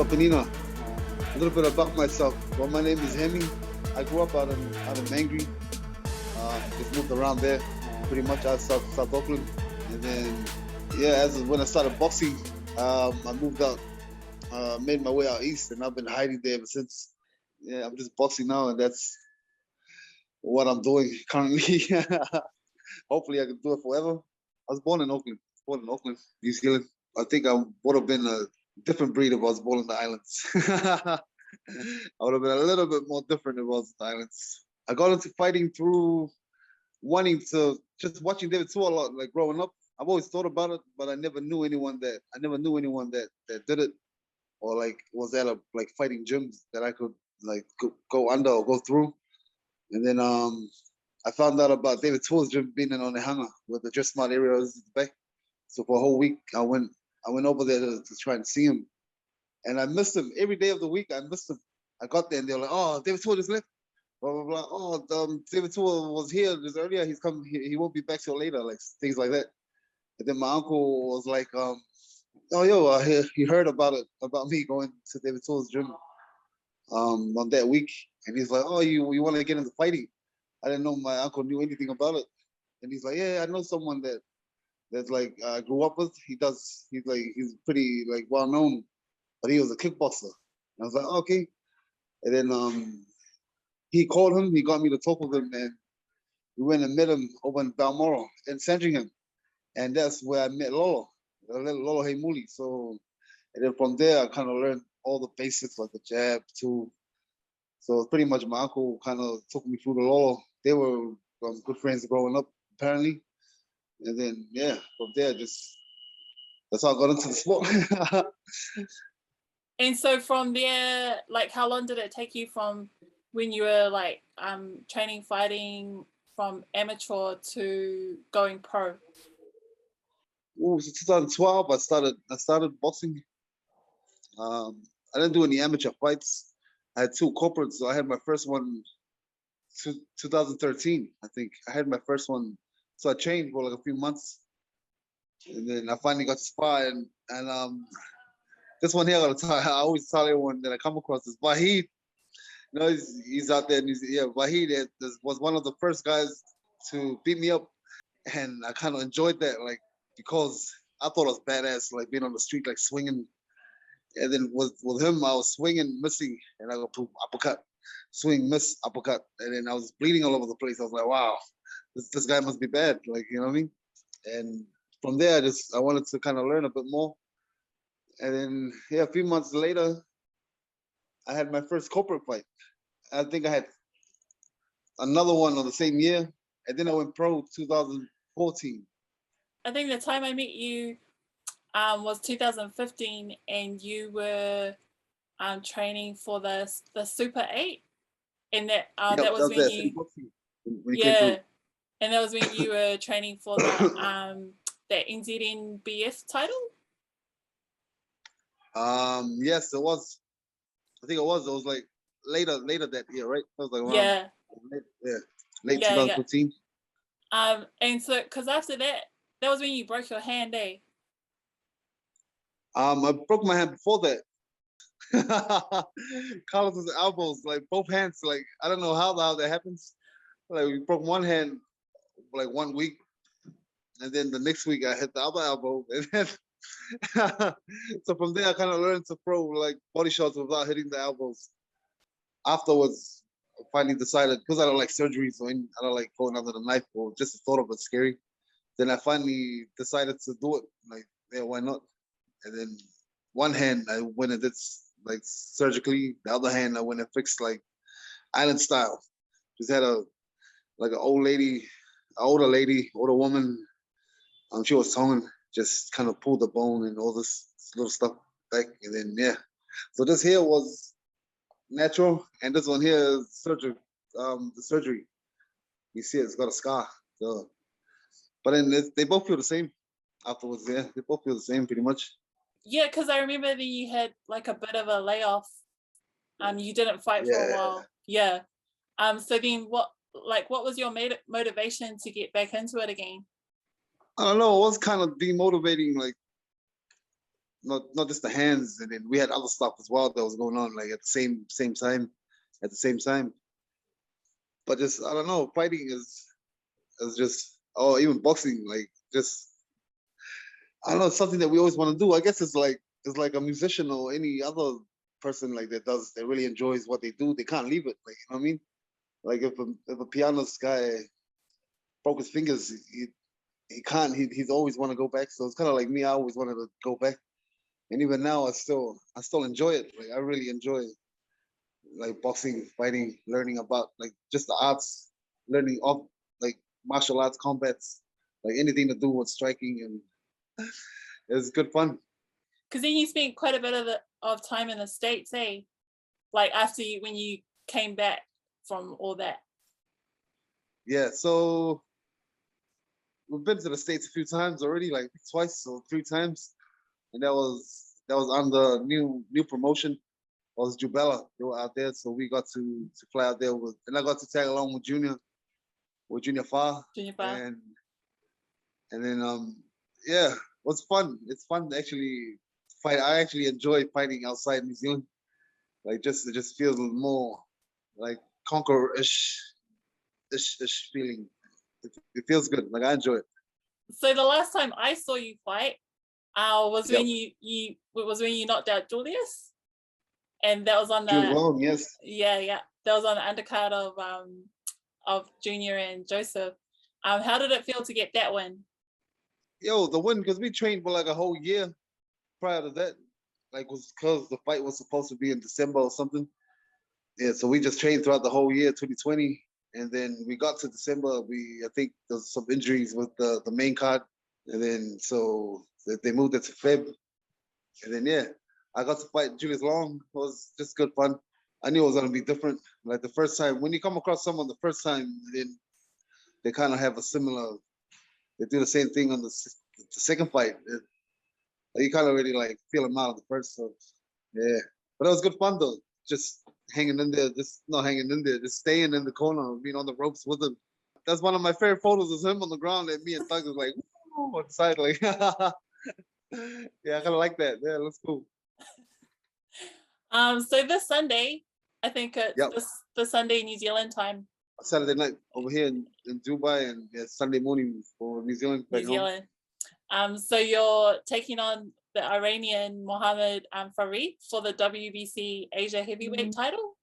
Penina. A little bit about myself. Well, my name is Hemi. I grew up out in Mangry. Just moved around there, pretty much out South Auckland. And then, yeah, when I started boxing, I moved out, made my way out east, and I've been hiding there ever since. Yeah, I'm just boxing now, and that's what I'm doing currently. Hopefully, I can do it forever. I was born in Auckland, New Zealand. I think I would have been a different breed if I was born in the islands. I would have been a little bit more different if I was in the islands. I got into fighting through just watching David Tua a lot, like growing up. I've always thought about it, but I never knew anyone that did it, or like was at a like fighting gyms that I could like go under or go through. And then I found out about David Tua's gym being in Onehanga, where the Just Smart area is back. So for a whole week, I went over there to try and see him, and I missed him every day of the week. I missed him. I got there and they were like, "Oh, David Tua just left." Blah blah blah. Oh, David Tua was here just earlier. He's come. He won't be back till later. Like things like that. And then my uncle was like, "Oh, yo, he heard about me going to David Tua's gym on that week, and he's like, "Oh, you want to get into fighting?" I didn't know my uncle knew anything about it, and he's like, "Yeah, I know someone that's like I grew up with. He's pretty like well known, but he was a kickboxer." And I was like, "Okay." And then he called him. He got me to talk with him, and we went and met him over in Balmoral in Sandringham, and that's where I met Lolo Heimuli. So, and then from there, I kind of learned all the basics like the jab too. So pretty much my uncle kind of took me through the Lolo. They were good friends growing up, apparently. And then, yeah, from there, that's how I got into the sport. And so from there, like, how long did it take you from when you were like training, fighting from amateur to going pro? Ooh, it was 2012. I started boxing. I didn't do any amateur fights. I had two corporates. So I had my first one 2013, I think. I had my first one. So I trained for like a few months. And then I finally got to spar. And this one here, I always tell everyone that I come across is Vahid. You know, he's out there. And Vahid was one of the first guys to beat me up. And I kind of enjoyed that, like, because I thought it was badass, like being on the street, like swinging. And then with him, I was swinging, missing, and I go uppercut, swing, miss, uppercut, and then I was bleeding all over the place. I was like, wow, this guy must be bad, like, you know what I mean? And from there, I wanted to kind of learn a bit more. And then, yeah, a few months later, I had my first corporate fight. I think I had another one on the same year, and then I went pro 2014. I think the time I met you was 2015, and you were training for the Super 8, and that was when you and that was when you were training for the NZNBF title. Yes, it was. I think it was. It was like later that year, right? It was like around late 2015. Yeah. And so because after that was when you broke your hand, eh? I broke my hand before that. Carlos's elbows, like both hands, like I don't know how that happens. Like we broke one hand like 1 week, and then the next week I hit the other elbow, and then so from there I kind of learned to throw like body shots without hitting the elbows. Afterwards, I finally decided, because I don't like surgery, so I don't like going under the knife, or just the thought of it scary. Then I finally decided to do it. Like, yeah, why not? And then one hand I went and did like surgically. The other hand I went and fixed like island style. Just had an older woman. She was Tongan. Just kind of pulled the bone and all this little stuff back, and then yeah. So this here was natural, and this one here is surgery. The surgery. You see, it's got a scar. So, but then they both feel the same afterwards. Yeah, they both feel the same pretty much. Yeah, because I remember that you had like a bit of a layoff. You didn't fight for a while. Yeah. So then what was your motivation to get back into it again? I don't know. It was kind of demotivating. Like, not just the hands, and then we had other stuff as well that was going on like at the same time. But just I don't know, fighting is just even boxing like just I don't know, it's something that we always want to do. I guess it's like a musician or any other person like that really enjoys what they do. They can't leave it. Like you know what I mean? Like if a pianist guy broke his fingers, he can't. He's always want to go back. So it's kind of like me. I always wanted to go back, and even now I still enjoy it. Like I really enjoy like boxing, fighting, learning about like just the arts, learning of like martial arts, combats, like anything to do with striking, and it's good fun. Because then you spent quite a bit of time in the States, eh? Like when you came back from all that. Yeah, so we've been to the States a few times already, like twice or 3 times, and that was under new promotion. It was Jubela. They were out there, so we got to fly out there and I got to tag along with Junior Fa. And then yeah, it was fun. It's fun to actually fight. I actually enjoy fighting outside New Zealand. Like it just feels more like conqueror-ish feeling. It feels good. Like I enjoy it. So the last time I saw you fight was when you knocked out Julius, and that was on the Long, yes. Yeah, that was on the undercard of Junior and Joseph. How did it feel to get that win? Yo, the win, because we trained for like a whole year prior to that. Like was because the fight was supposed to be in December or something. Yeah, so we just trained throughout the whole year, 2020. And then we got to December. I think there's some injuries with the main card. And then so they moved it to Feb. And then yeah, I got to fight Julius Long. It was just good fun. I knew it was gonna be different. Like the first time, when you come across someone the first time, then they kind of have a similar. They do the same thing on the second fight. You kind of already like feel them out of the first. So yeah, but it was good fun though. Just hanging in there, just not hanging in there, just staying in the corner, being on the ropes with him. That's one of my favorite photos is him on the ground and me and Thug is like, on the side, like, yeah, I kind of like that. Yeah, that's cool. So this Sunday, I think it's this Sunday New Zealand time. Saturday night over here in Dubai, and Sunday morning for New Zealand. So you're taking on the Iranian Mohammed Farid for the WBC Asia heavyweight title.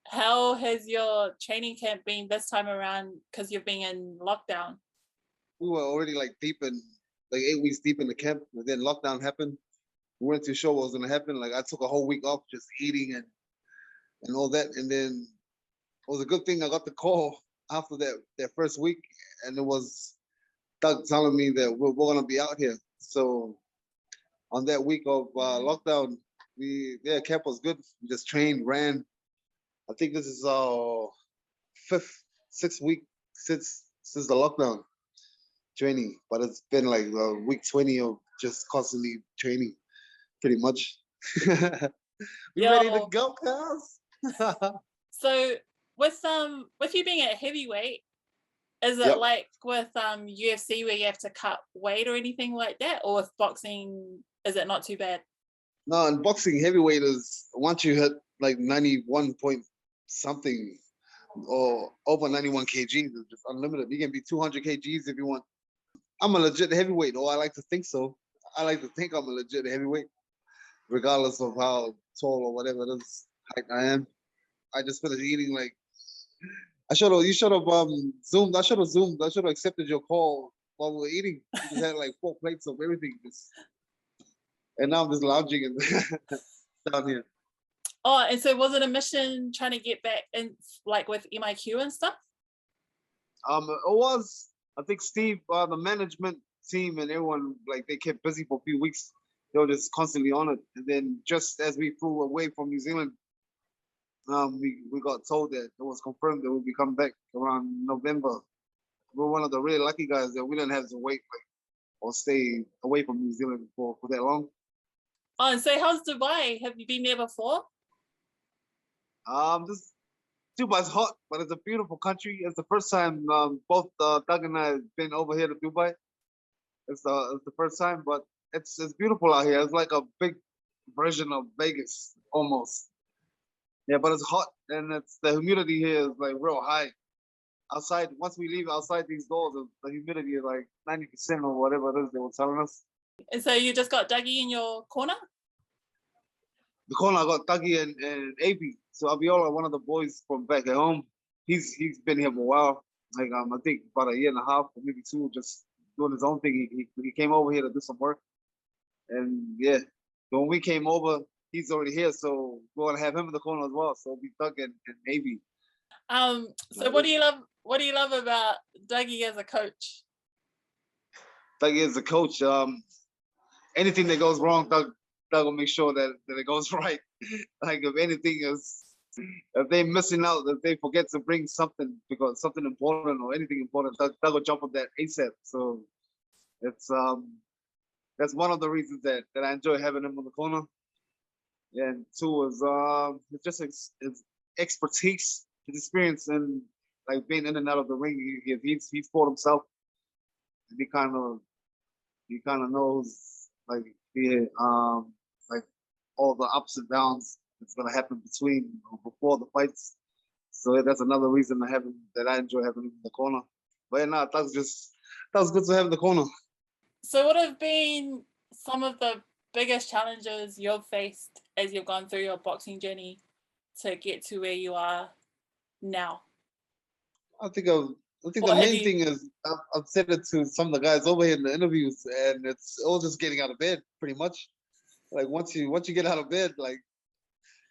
How has your training camp been this time around? Because you've been in lockdown. We were already like 8 weeks deep in the camp, and then lockdown happened. We weren't too sure what was going to happen. Like I took a whole week off just eating and all that, and then it was a good thing I got the call after that first week, and it was Doug telling me that we're going to be out here. So on that week of lockdown, camp was good. We just trained, ran. I think this is our 6th week since the lockdown training, but it's been like week 20 of just constantly training, pretty much. We ready to go, guys? So with you being at heavyweight, is it like with UFC where you have to cut weight or anything like that, or with boxing is it not too bad? No, in boxing, heavyweight is once you hit like 91 point something or over 91 kgs, it's just unlimited. You can be 200 kgs if you want. I'm a legit heavyweight, or I like to think so. I like to think I'm a legit heavyweight, regardless of how tall or whatever it is height I am. I just finished eating like you should have zoomed. I should have zoomed. I should have accepted your call while we were eating. We just had like 4 plates of everything. And now I'm just lounging down here. Oh, and so was it a mission trying to get back in like with MIQ and stuff? It was. I think Steve, the management team and everyone, like they kept busy for a few weeks. They were just constantly on it. And then just as we flew away from New Zealand, we got told that it was confirmed that we'll be coming back around November. We're one of the really lucky guys that we didn't have to wait or stay away from New Zealand for that long. Oh, and so how's Dubai? Have you been there before? Dubai's hot, but it's a beautiful country. It's the first time both Doug and I have been over here to Dubai. It's the first time, but it's beautiful out here. It's like a big version of Vegas almost. Yeah, but it's hot and it's the humidity here is like real high. Outside, once we leave outside these doors, the humidity is like 90% or whatever it is they were telling us. And so you just got Dougie in your corner? The corner I got Dougie and AB. So Abiola, one of the boys from back at home, he's been here for a while. Like I think about a year and a half or maybe two, just doing his own thing. He came over here to do some work. And yeah, when we came over, he's already here, so we're gonna have him in the corner as well. So it'll be Doug and AB. So what do you love? What do you love about Dougie as a coach? Dougie as a coach, anything that goes wrong, Doug will make sure that it goes right. Like if anything is, if they're missing out, if they forget to bring something because something important or anything important, Doug will jump on that ASAP. So it's that's one of the reasons that I enjoy having him on the corner. And two is just his expertise, his experience, and like being in and out of the ring. He's fought himself. He kind of knows like all the ups and downs that's gonna happen between or before the fights. So that's another reason that I enjoy having him in the corner. But yeah, that was good to have in the corner. So what have been some of the biggest challenges you've faced as you've gone through your boxing journey to get to where you are now? I think the main thing is I've said it to some of the guys over here in the interviews, and it's all just getting out of bed, pretty much. Like once you get out of bed, like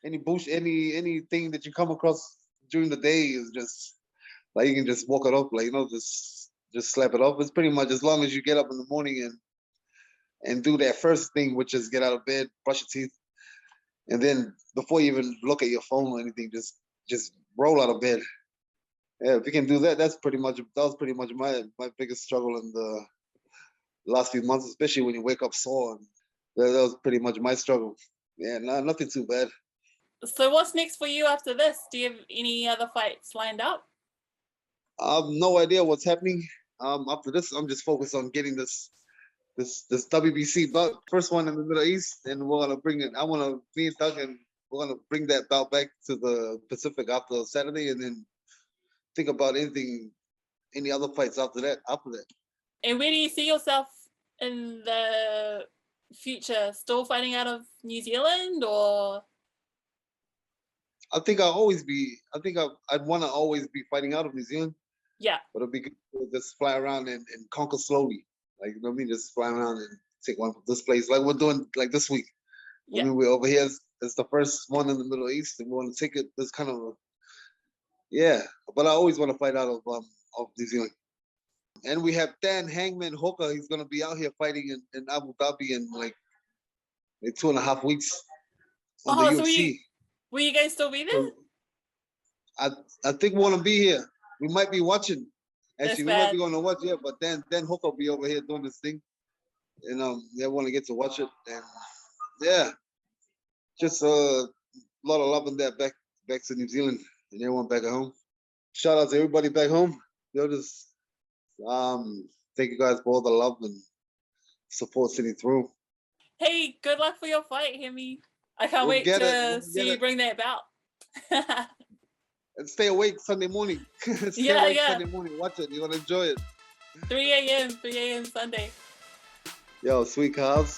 anything that you come across during the day is just like you can just walk it off, like just slap it off. It's pretty much as long as you get up in the morning and do that first thing, which is get out of bed, brush your teeth, and then before you even look at your phone or anything, just roll out of bed. Yeah, if you can do that, that was pretty much my biggest struggle in the last few months, especially when you wake up sore. And that was pretty much my struggle. Yeah, nothing too bad. So what's next for you after this? Do you have any other fights lined up? I have no idea what's happening. After this, I'm just focused on getting this WBC belt, first one in the Middle East, and we're gonna bring it. Me and Doug, and we're gonna bring that belt back to the Pacific after Saturday, and then think about any other fights after that. And where do you see yourself in the future? Still fighting out of New Zealand, or? I think I'd want to always be fighting out of New Zealand. Yeah. But it'd be good to just fly around and conquer slowly. Like, you know what I mean? Just fly around and take one from this place. Like we're doing like this week. Yeah. I mean, we're over here. It's the first one in the Middle East, and we want to take it. This kind of but I always want to fight out of New Zealand. And we have Dan Hangman Hooker. He's gonna be out here fighting in Abu Dhabi in like 2.5 weeks on the UFC. Will you guys still be there? I think we want to be here. We might be watching. Actually, we might be going to watch. Yeah, but then Hooker will be over here doing this thing, and they want to get to watch it. And yeah, just a lot of love in that back to New Zealand and everyone back at home. Shout out to everybody back home. Just thank you guys for all the love and support sitting through. Hey, good luck for your fight, Hemi. I can't wait to see you bring that belt. And stay awake Sunday morning. Sunday morning. Watch it. You're going to enjoy it. 3 a.m. Sunday. Yo, sweet cars.